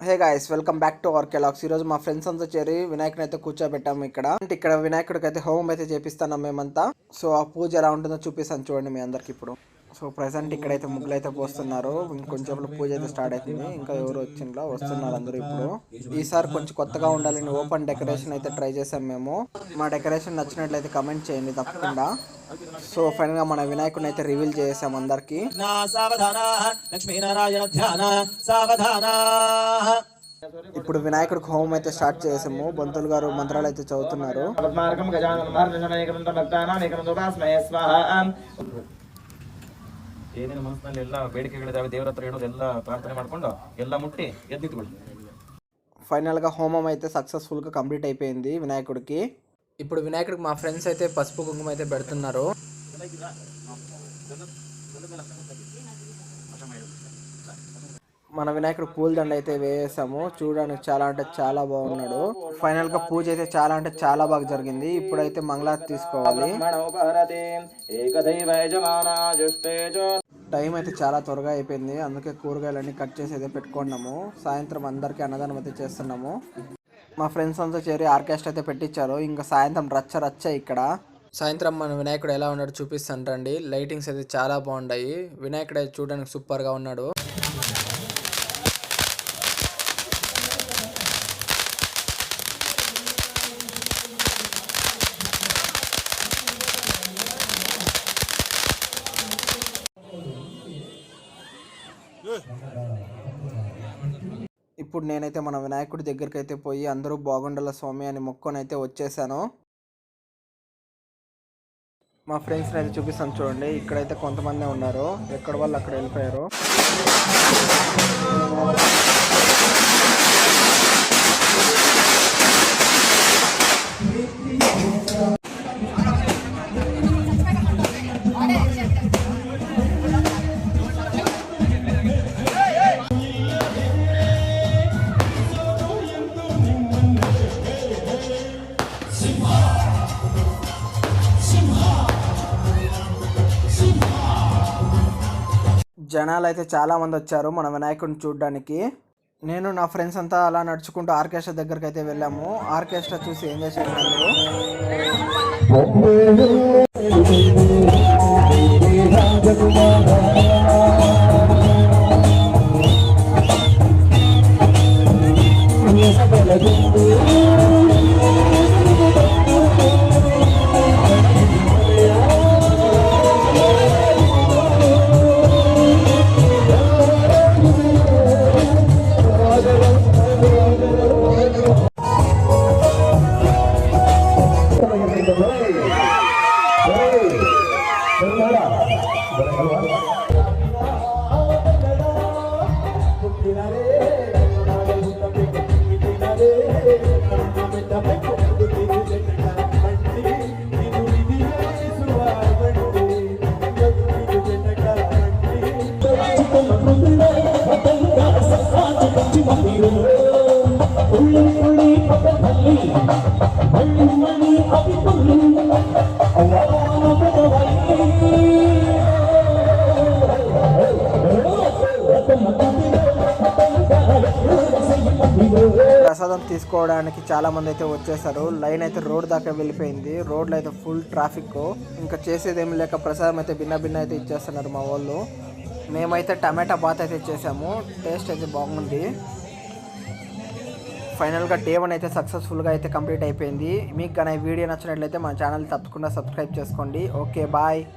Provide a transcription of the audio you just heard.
Hey guys, welcome back to our Kellogg's. ఈరోజు మా friends అంతా చేరి వినాయకుని అయితే కూర్చోబెట్టాము. ఇక్కడ వినాయకుడికి అయితే హోమం అయితే చేపిస్తున్నాం మేమంతా. సో ఆ పూజ ఎలా ఉంటుందో చూపిస్తాను చూడండి మీ అందరికి ఇప్పుడు. సో ప్రెసెంట్ ఇక్కడైతే ముగ్గులు అయితే పోస్తున్నారు. ఇంకొంచెంలో పూజ అయితే స్టార్ట్ అవుతుంది. ఇంకా ఎవరు వచ్చిండ్లా, వస్తున్నారు అందరూ ఇప్పుడు. ఈసారి కొంచెం కొత్తగా ఉండాలని ఓపెన్ డెకరేషన్ అయితే ట్రై చేసాం మేము. మా డెకరేషన్ నచ్చినట్లయితే కమెంట్ చేయండి తప్పకుండా. సో ఫైనల్ గా మన వినాయకుడిని అయితే రివీల్ చేసాం అందరికి. ఇప్పుడు వినాయకుడికి హోమం అయితే స్టార్ట్ చేసాము. బంతులు గారు మంత్రాలు అయితే చదువుతున్నారు. ಏನೇನು ಮನಸ್ಸಿನಲ್ಲಿ ಎಲ್ಲ ಬೇಡಿಕೆಗಳಿದಾವೆ, ದೇವರ ಹತ್ರ ಹೇಳೋದು ಎಲ್ಲ ಪ್ರಾರ್ಥನೆ ಮಾಡ್ಕೊಂಡು ಎಲ್ಲ ಮುಟ್ಟಿ ಎದ್ದು ನಿಂತ್ಕೊಳ್ಳಿ. ఫైనల్గా హోమం అయితే సక్సెస్ఫుల్గా కంప్లీట్ అయిపోయింది వినాయకుడికి. ఇప్పుడు వినాయకుడికి మా ఫ్రెండ్స్ అయితే పసుపు కుంకుమ అయితే పెడుతున్నారు. మన వినాయకుడు పూలదండ అయితే వేసాము. చూడడానికి చాలా అంటే చాలా బాగున్నాడు. ఫైనల్ గా పూజ అయితే చాలా అంటే చాలా బాగా జరిగింది. ఇప్పుడైతే మంగళారతి తీసుకోవాలి. టైం అయితే చాలా త్వరగా అయిపోయింది. అందుకే కూరగాయలన్నీ కట్ చేసి అయితే పెట్టుకున్నాము. సాయంత్రం అందరికి అన్నదానం అయితే చేస్తున్నాము. మా ఫ్రెండ్స్ అంతా చేరి ఆర్కెస్ట్రా అయితే పెట్టించారు. ఇంకా సాయంత్రం రచ్చ ఇక్కడ. సాయంత్రం మన వినాయకుడు ఎలా ఉన్నాడు చూపిస్తాను రండి. లైటింగ్స్ అయితే చాలా బాగున్నాయి. వినాయకుడు అయితే చూడడానికి సూపర్ గా ఉన్నాడు. ఇప్పుడు నేనైతే మన వినాయకుడి దగ్గరికి అయితే పోయి అందరూ బాగుండాల స్వామి అని మొక్కుని అయితే వచ్చేసాను. మా ఫ్రెండ్స్ని అయితే చూపిస్తాను చూడండి. ఇక్కడైతే కొంతమంది ఉన్నారు. ఎక్కడ వాళ్ళు అక్కడ వెళ్ళిపోయారు. జనాలు అయితే చాలా మంది వచ్చారు మన వినాయకుడిని చూడడానికి. నేను నా ఫ్రెండ్స్ అంతా అలా నడుచుకుంటూ ఆర్కెస్ట్రా దగ్గరికి అయితే వెళ్ళాము. ఆర్కెస్ట్రా చూసి ఏం చేశారు అందరూ. ప్రసాదం తీసుకోవడానికి చాలా మంది అయితే వచ్చేసారు. లైన్ అయితే రోడ్ దాకా వెళ్ళిపోయింది. రోడ్లో అయితే ఫుల్ ట్రాఫిక్. ఇంకా చేసేదేమి లేక ప్రసాదం అయితే భిన్న అయితే ఇచ్చేస్తున్నారు మా వాళ్ళు. మేమైతే టమాటా బాత్ అయితే ఇచ్చేసాము. టేస్ట్ అయితే బాగుంది. ఫైనల్గా డే 1 అయితే సక్సెస్ఫుల్గా అయితే కంప్లీట్ అయిపోయింది. మీకు కానీ వీడియో నచ్చినట్లయితే మా ఛానల్ తప్పకుండా సబ్స్క్రైబ్ చేసుకోండి. Okay bye.